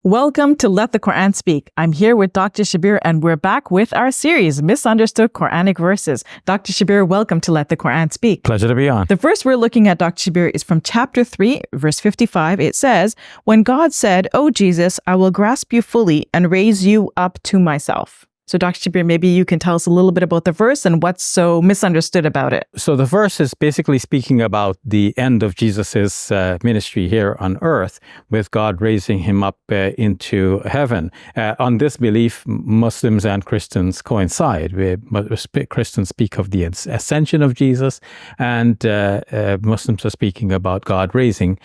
Welcome to Let the Quran Speak. I'm here with Dr. Shabir, and we're back with our series, Misunderstood Quranic Verses. Dr. Shabir, welcome to Let the Quran Speak. Pleasure to be on. The verse we're looking at, Dr. Shabir, is from chapter 3, verse 55. It says, "When God said, 'O Jesus, I will grasp you fully and raise you up to myself.'" So, Dr. Shabir, maybe you can tell us a little bit about the verse and what's so misunderstood about it. So the verse is basically speaking about the end of Jesus's ministry here on earth, with God raising him up into heaven. On this belief, Muslims and Christians coincide. Christians speak of the ascension of Jesus, and Muslims are speaking about God raising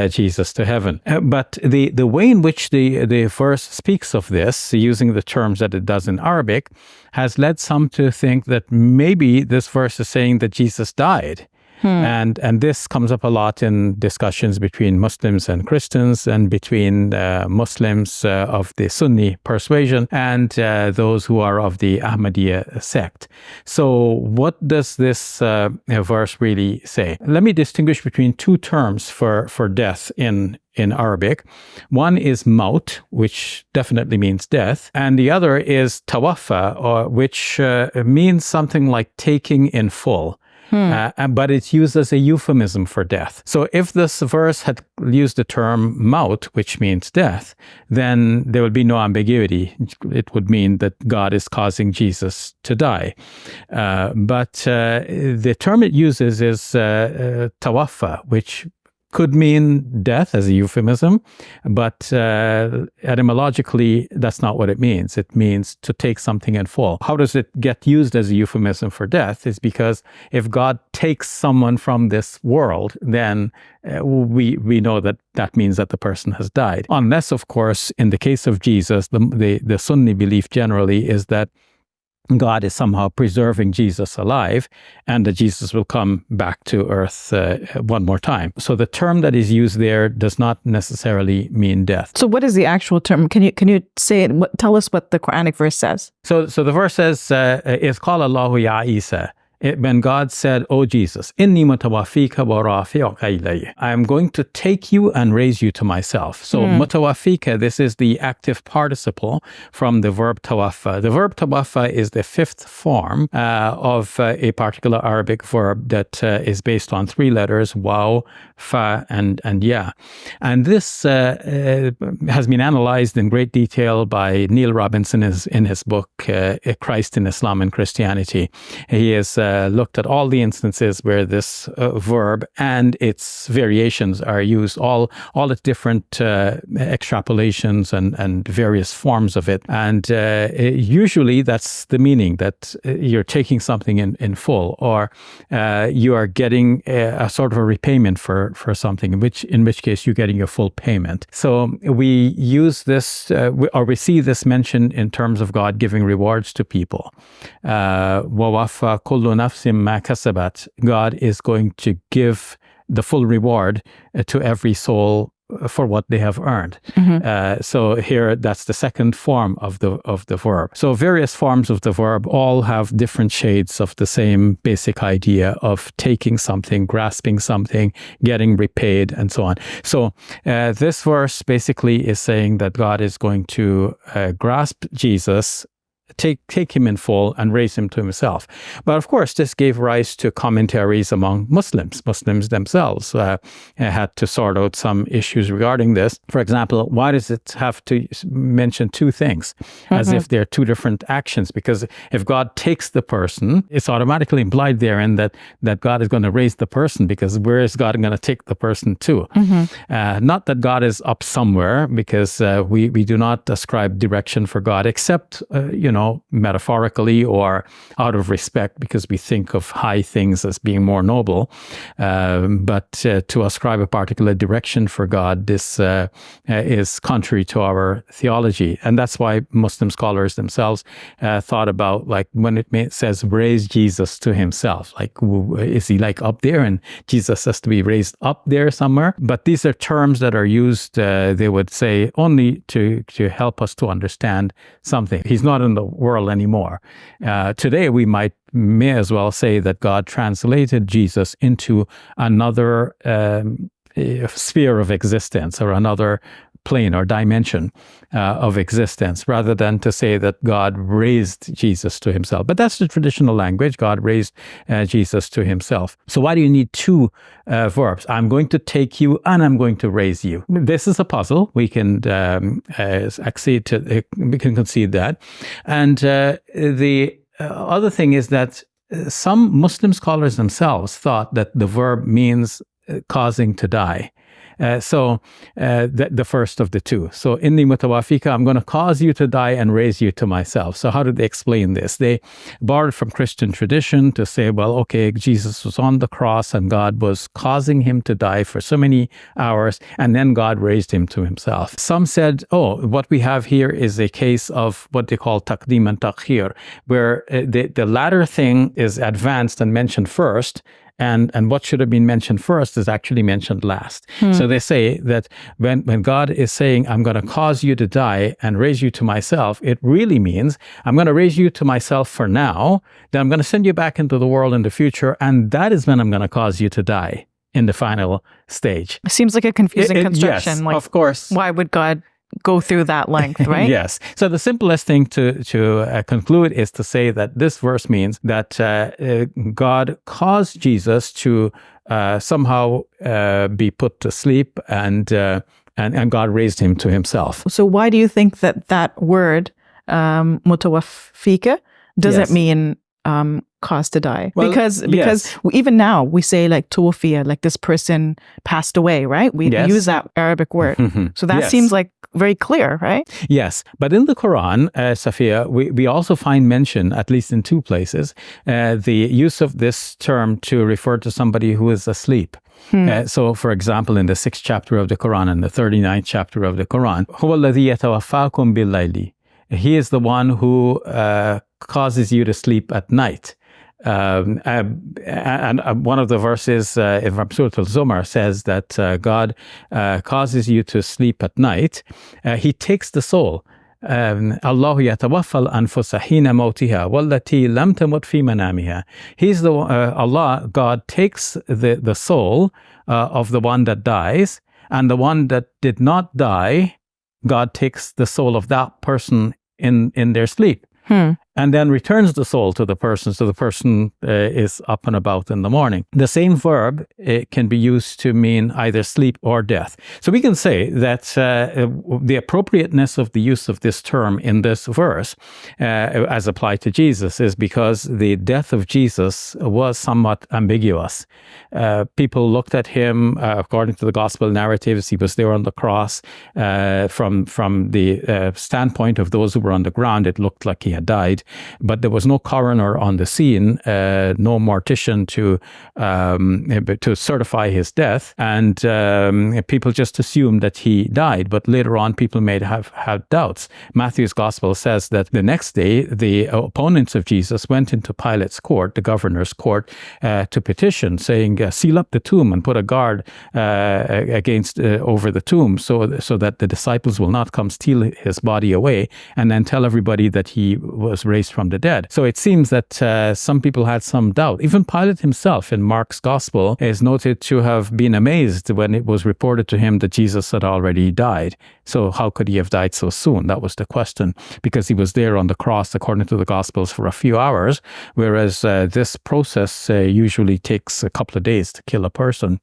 Jesus to heaven. But the way in which the verse speaks of this, using the terms that it does in Arabic, has led some to think that maybe this verse is saying that Jesus died. And this comes up a lot in discussions between Muslims and Christians, and between Muslims of the Sunni persuasion and those who are of the Ahmadiyya sect. So what does this verse really say? Let me distinguish between two terms for death in Arabic. One is maut, which definitely means death, and the other is tawaffa, which means something like taking in full. But it's used as a euphemism for death. So if this verse had used the term maut, which means death, then there would be no ambiguity. It would mean that God is causing Jesus to die. But the term it uses is tawaffa, which could mean death as a euphemism, but etymologically, that's not what it means. It means to take something in full. How does it get used as a euphemism for death? Is because if God takes someone from this world, then we know that means that the person has died. Unless, of course, in the case of Jesus, the Sunni belief generally is that God is somehow preserving Jesus alive, and that Jesus will come back to earth one more time. So the term that is used there does not necessarily mean death. So what is the actual term? Can you say it? Tell us what the Quranic verse says. So the verse says, "Iz qala Allahu ya Isa." When God said, "O Jesus, inni mutawaffika wa rafi'uka ilayya," I am going to take you and raise you to myself. So mutawaffika, this is the active participle from the verb tawaffa. The verb tawaffa is the fifth form of a particular Arabic verb that is based on three letters: waw, fa, and ya. And this has been analyzed in great detail by Neil Robinson in his book, Christ in Islam and Christianity. He is looked at all the instances where this verb and its variations are used, all its different extrapolations and various forms of it. And usually that's the meaning, that you're taking something in full, or you are getting a sort of a repayment for something, in which case you're getting your full payment. So we use this, or we see this mentioned in terms of God giving rewards to people. وَوَفَّى كُلُّ نَفْسٍ مَا كَسَبَتْ. God is going to give the full reward to every soul for what they have earned. So here, that's the second form of the verb. So various forms of the verb all have different shades of the same basic idea of taking something, grasping something, getting repaid, and so on. So this verse basically is saying that God is going to grasp Jesus, take him in full, and raise him to himself. But of course, this gave rise to commentaries among Muslims. Muslims themselves had to sort out some issues regarding this. For example, why does it have to mention two things, as if they're two different actions? Because if God takes the person, it's automatically implied therein that God is going to raise the person, because where is God going to take the person to? Not that God is up somewhere, because we do not ascribe direction for God, except, metaphorically or out of respect, because we think of high things as being more noble. But to ascribe a particular direction for God, this is contrary to our theology. And that's why Muslim scholars themselves thought about, like, when it says raise Jesus to himself, like, is he like up there and Jesus has to be raised up there somewhere? But these are terms that are used, they would say, only to help us to understand something. He's not in the world anymore. Today, we may as well say that God translated Jesus into another sphere of existence, or another plane or dimension of existence, rather than to say that God raised Jesus to himself. But that's the traditional language. God raised Jesus to himself. So why do you need two verbs? I'm going to take you and I'm going to raise you. This is a puzzle. We can concede that. And the other thing is that some Muslim scholars themselves thought that the verb means causing to die. So the first of the two. So, inni mutawaffika, I'm going to cause you to die and raise you to myself. So how did they explain this? They borrowed from Christian tradition to say, well, okay, Jesus was on the cross and God was causing him to die for so many hours, and then God raised him to himself. Some said, oh, what we have here is a case of what they call taqdim and ta'khir, where the latter thing is advanced and mentioned first, and what should have been mentioned first is actually mentioned last. So they say that when God is saying, I'm going to cause you to die and raise you to myself, it really means I'm going to raise you to myself for now, then I'm going to send you back into the world in the future, and that is when I'm going to cause you to die in the final stage. It seems like a confusing construction. Yes, like, of course. Why would God go through that length, right? Yes. So the simplest thing to conclude is to say that this verse means that God caused Jesus to somehow be put to sleep, and God raised him to himself. So why do you think that word mutawaffika doesn't mean cause to die? Well, because yes. even now we say like tawaffa, like this person passed away, right? We use that Arabic word. So that seems like very clear, right? Yes. But in the Quran, Safia, we also find mention, at least in two places, the use of this term to refer to somebody who is asleep. So, for example, in the 6th chapter of the Quran and the 39th chapter of the Quran, هُوَ الَّذِي يَتَوَفَّاكُمْ بِاللَّيْلِ. He is the one who causes you to sleep at night. And one of the verses from Surah Al-Zumar says that God causes you to sleep at night. He takes the soul. Allahu yatawaffal anfusa hina mawtiha wallati lam tamut fi manamiha. He's the Allah. God takes the soul of the one that dies, and the one that did not die, God takes the soul of that person in their sleep. And then returns the soul to the person, so the person is up and about in the morning. The same verb can be used to mean either sleep or death. So we can say that the appropriateness of the use of this term in this verse, as applied to Jesus, is because the death of Jesus was somewhat ambiguous. People looked at him, according to the gospel narratives, he was there on the cross. From the standpoint of those who were on the ground, it looked like he had died. But there was no coroner on the scene, no mortician to certify his death, and people just assumed that he died. But later on, people may have had doubts. Matthew's gospel says that the next day, the opponents of Jesus went into Pilate's court, the governor's court, to petition, saying, "Seal up the tomb and put a guard against over the tomb, so that the disciples will not come steal his body away, and then tell everybody that he was raised from the dead." So it seems that some people had some doubt. Even Pilate himself in Mark's gospel is noted to have been amazed when it was reported to him that Jesus had already died. So how could he have died so soon? That was the question, because he was there on the cross, according to the gospels, for a few hours, whereas this process usually takes a couple of days to kill a person.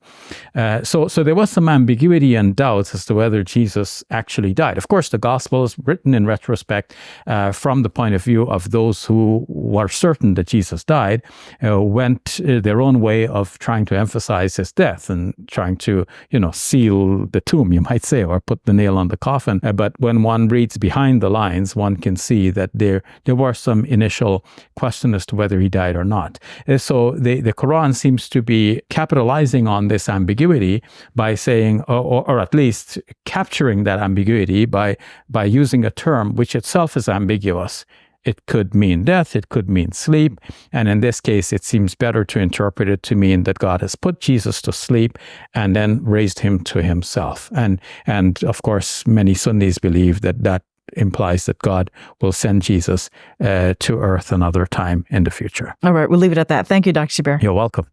So there was some ambiguity and doubts as to whether Jesus actually died. Of course, the gospels, written in retrospect from the point of view of those who were certain that Jesus died, went their own way of trying to emphasize his death and trying to, seal the tomb, you might say, or put the nail on the coffin. But when one reads behind the lines, one can see that there were some initial question as to whether he died or not. So the Quran seems to be capitalizing on this ambiguity by saying, or at least capturing that ambiguity by using a term which itself is ambiguous. It could mean death, it could mean sleep, and in this case, it seems better to interpret it to mean that God has put Jesus to sleep and then raised him to himself. And of course, many Sunnis believe that implies that God will send Jesus to earth another time in the future. All right, we'll leave it at that. Thank you, Dr. Shabir. You're welcome.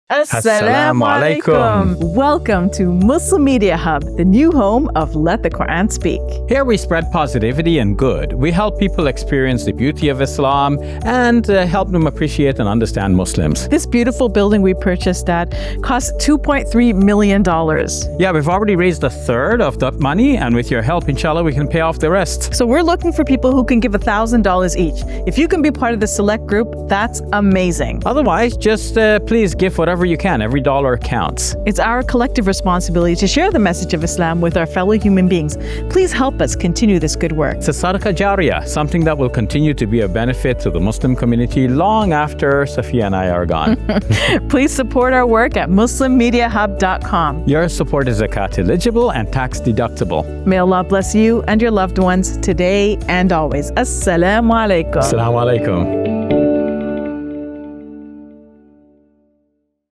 Assalamu alaikum. Welcome to Muslim Media Hub, the new home of Let the Quran Speak. Here we spread positivity and good. We help people experience the beauty of Islam and help them appreciate and understand Muslims. This beautiful building we purchased at cost $2.3 million. Yeah, we've already raised a third of that money, and with your help, inshallah, we can pay off the rest. So we're looking for people who can give $1,000 each. If you can be part of the select group, that's amazing. Otherwise, just please give whatever you can. Every dollar counts. It's our collective responsibility to share the message of Islam with our fellow human beings. Please help us continue this good work. It's a sadaqah jariyah, something that will continue to be a benefit to the Muslim community long after Safiya and I are gone. Please support our work at muslimmediahub.com. Your support is zakat eligible and tax deductible. May Allah bless you and your loved ones today and always. Assalamu alaikum. Assalamu alaikum.